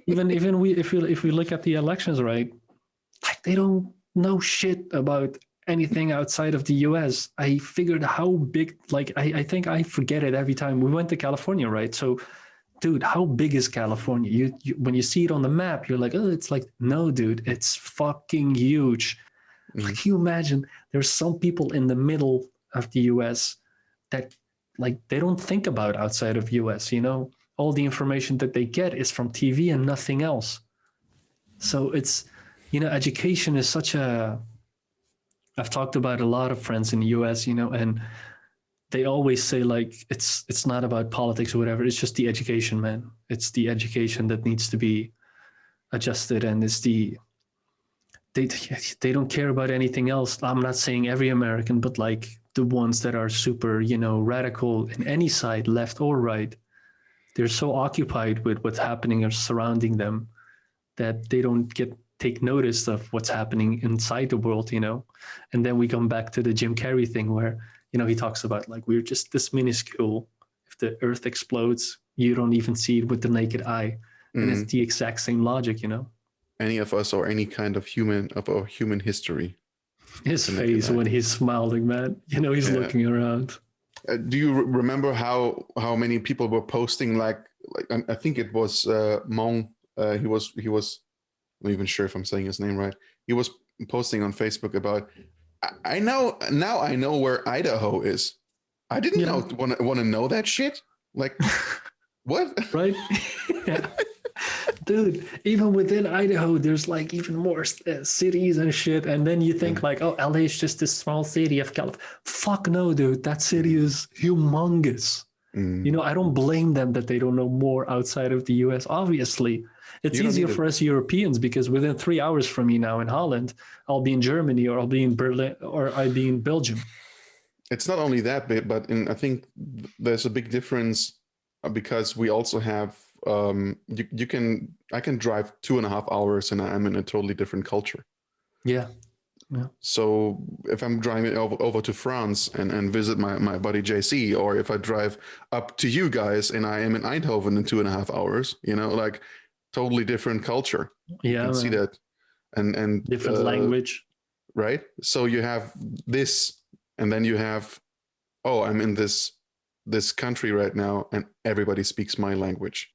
Even if we look at the elections, right? Like they don't know shit about anything outside of the US. I figured how big, like I think I forget it every time. We went to California, right? So dude, how big is California? You when you see it on the map, you're like, oh, it's like, no, dude, it's fucking huge. Like, can you imagine? There's some people in the middle of the US that, like, they don't think about outside of US, you know? All the information that they get is from TV and nothing else. So it's, you know, education is such a, I've talked about a lot of friends in the US, you know, and they always say, like, it's not about politics or whatever. It's just the education, man. It's the education that needs to be adjusted, and it's the, they don't care about anything else. I'm not saying every American, but like the ones that are super, you know, radical in any side, left or right, they're so occupied with what's happening or surrounding them that they don't take notice of what's happening inside the world, you know. And then we come back to the Jim Carrey thing where, you know, he talks about, like, we're just this minuscule. If the earth explodes, you don't even see it with the naked eye. And it's the exact same logic, you know. Any of us or any kind of our human history. His face when he's smiling, man, you know, he's looking around. Do you remember how many people were posting, like I think it was Mong, he was I'm not even sure if I'm saying his name right. He was posting on Facebook about, I know where Idaho is. I didn't want to know that shit. Like, what? Right? Yeah. Dude, even within Idaho, there's like even more cities and shit. And then you think like, oh, LA is just this small city of California. Fuck no, dude. That city is humongous. You know, I don't blame them that they don't know more outside of the US. Obviously, it's easier for us Europeans because within 3 hours from me now in Holland, I'll be in Germany, or I'll be in Berlin, or I'll be in Belgium. It's not only that bit, but I think there's a big difference because we also have, I can drive 2.5 hours and I'm in a totally different culture. Yeah. Yeah. So if I'm driving over to France and visit my buddy JC, or if I drive up to you guys and I am in Eindhoven in 2.5 hours, you know, like totally different culture. Yeah. You can see that. And different language. Right. So you have this, and then you have, oh, I'm in this country right now and everybody speaks my language.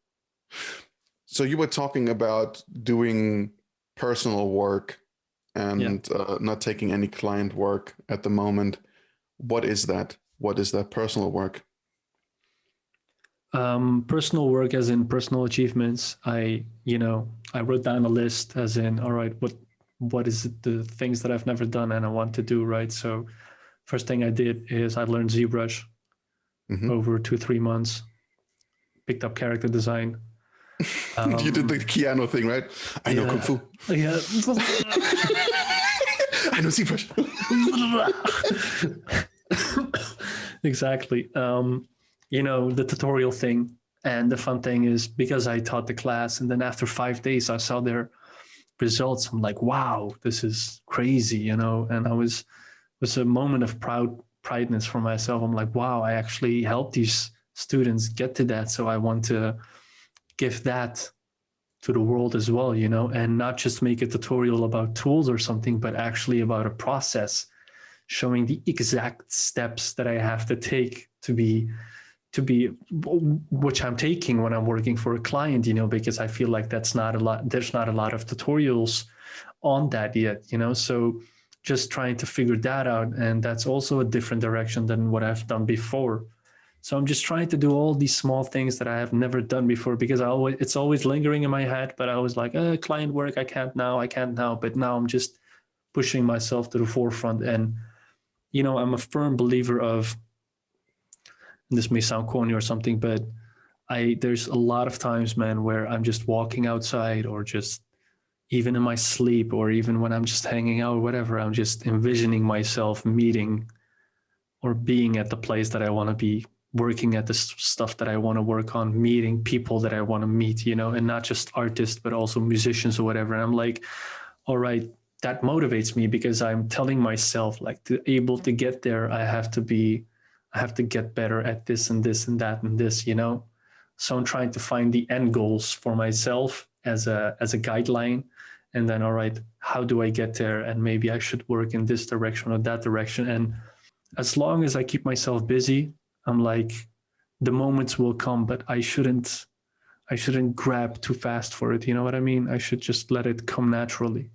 So you were talking about doing personal work and not taking any client work at the moment. What is that? What is that personal work? Personal work as in personal achievements. I wrote down a list as in, all right, what is it, the things that I've never done and I want to do, right? So first thing I did is I learned ZBrush over 2-3 months, picked up character design. You did the Keanu thing, right? I know Kung Fu. Yeah. I know ZBrush. Exactly. You know, the tutorial thing. And the fun thing is because I taught the class and then after 5 days I saw their results. I'm like, wow, this is crazy, you know? And it was a moment of prideness for myself. I'm like, wow, I actually helped these students get to that. So I want to give that to the world as well, you know, and not just make a tutorial about tools or something, but actually about a process, showing the exact steps that I have to take to be which I'm taking when I'm working for a client, you know, because I feel like there's not a lot of tutorials on that yet, you know, so just trying to figure that out. And that's also a different direction than what I've done before. So I'm just trying to do all these small things that I have never done before because it's always lingering in my head, but I was like, client work, I can't now. But now I'm just pushing myself to the forefront. And, you know, I'm a firm believer of, and this may sound corny or something, but there's a lot of times, man, where I'm just walking outside or just even in my sleep or even when I'm just hanging out or whatever, I'm just envisioning myself meeting or being at the place that I want to be, working at the stuff that I want to work on, meeting people that I want to meet, you know, and not just artists, but also musicians or whatever. And I'm like, all right, that motivates me because I'm telling myself like to able to get there, I have to get better at this and this and that and this, you know? So I'm trying to find the end goals for myself as a guideline. And then, all right, how do I get there? And maybe I should work in this direction or that direction. And as long as I keep myself busy, I'm like, the moments will come, but I shouldn't shouldn't grab too fast for it. You know what I mean? I should just let it come naturally.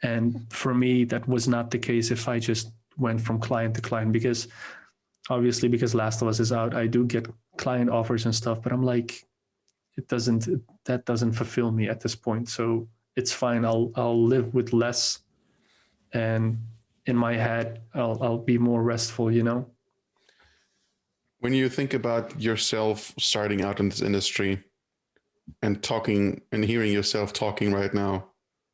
And for me, that was not the case if I just went from client to client, because obviously, because Last of Us is out, I do get client offers and stuff, but I'm like, that doesn't fulfill me at this point. So it's fine. I'll live with less, and in my head, I'll be more restful, you know? When you think about yourself starting out in this industry and talking and hearing yourself talking right now,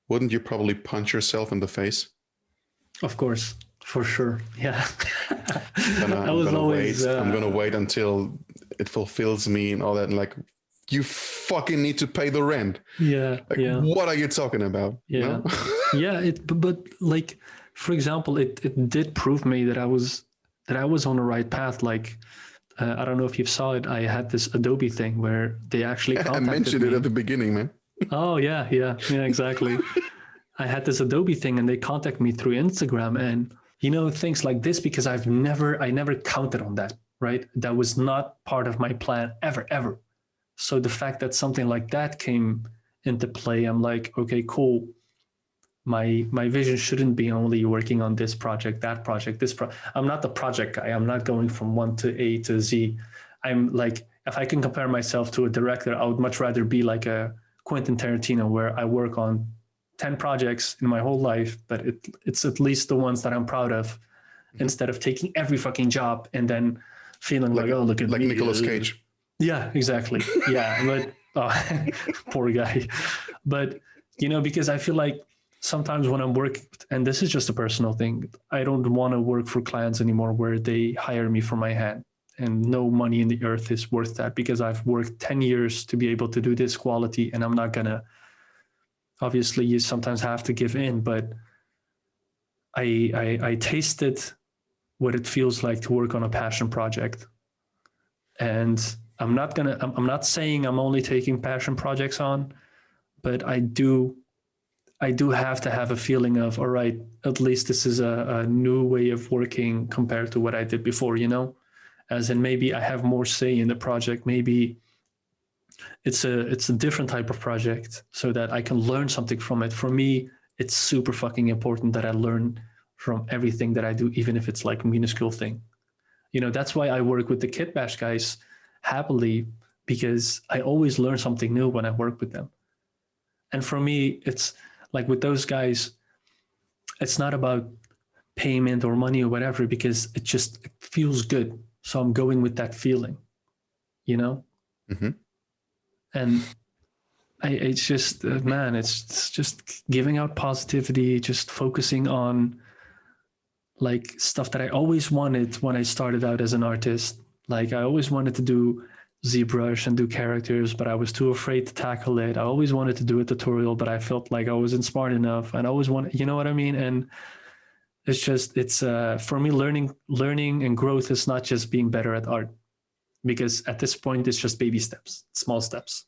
wouldn't you probably punch yourself in the face? Of course, for sure. Yeah. I'm gonna wait until it fulfills me and all that. And like, you fucking need to pay the rent. Yeah. Like, yeah. what are you talking about? Yeah. No? Yeah. But like, for example, it did prove me that I was on the right path. Like, I don't know if you saw it. I had this Adobe thing where they actually contacted I mentioned me. it at the beginning, man. Oh yeah, exactly. I had this Adobe thing, and they contacted me through Instagram, and things like this, because I never counted on that, right? That was not part of my plan ever. So the fact that something like that came into play, I'm like, okay, cool. My vision shouldn't be only working on this project, that project, I'm not the project guy. I'm not going from 1 to A to Z. I'm like, if I can compare myself to a director, I would much rather be like a Quentin Tarantino, where I work on 10 projects in my whole life, but it's at least the ones that I'm proud of, instead of taking every fucking job and then feeling like oh, look at like me. Nicolas Cage. Yeah, exactly. Yeah, but poor guy. But because I feel like sometimes when I'm working, and this is just a personal thing, I don't want to work for clients anymore where they hire me for my hand, and no money in the earth is worth that, because I've worked 10 years to be able to do this quality, and I'm not gonna. Obviously, you sometimes have to give in, but I tasted what it feels like to work on a passion project, and I'm not saying I'm only taking passion projects on, but I do have to have a feeling of, all right, at least this is a new way of working compared to what I did before, as in maybe I have more say in the project. Maybe it's a different type of project, so that I can learn something from it. For me, it's super fucking important that I learn from everything that I do, even if it's like a minuscule thing. That's why I work with the Kit Bash guys happily, because I always learn something new when I work with them. And for me, it's like with those guys, it's not about payment or money or whatever, because it feels good. So I'm going with that feeling, Mm-hmm. And it's just, man, it's just giving out positivity, just focusing on like stuff that I always wanted when I started out as an artist. Like I always wanted to do ZBrush and do characters, but I was too afraid to tackle it. I always wanted to do a tutorial, but I felt like I wasn't smart enough, and I always wanted, you know what I mean? And it's for me, learning and growth is not just being better at art, because at this point it's just baby steps, small steps.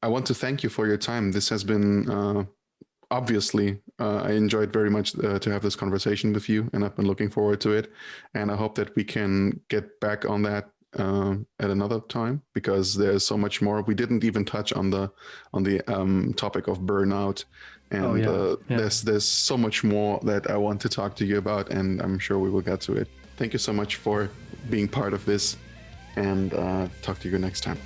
I want to thank you for your time. This has been obviously I enjoyed very much to have this conversation with you, and I've been looking forward to it. And I hope that we can get back on that at another time, because there's so much more. We didn't even touch on the topic of burnout, and there's so much more that I want to talk to you about, and I'm sure we will get to it. Thank you so much for being part of this, and talk to you next time.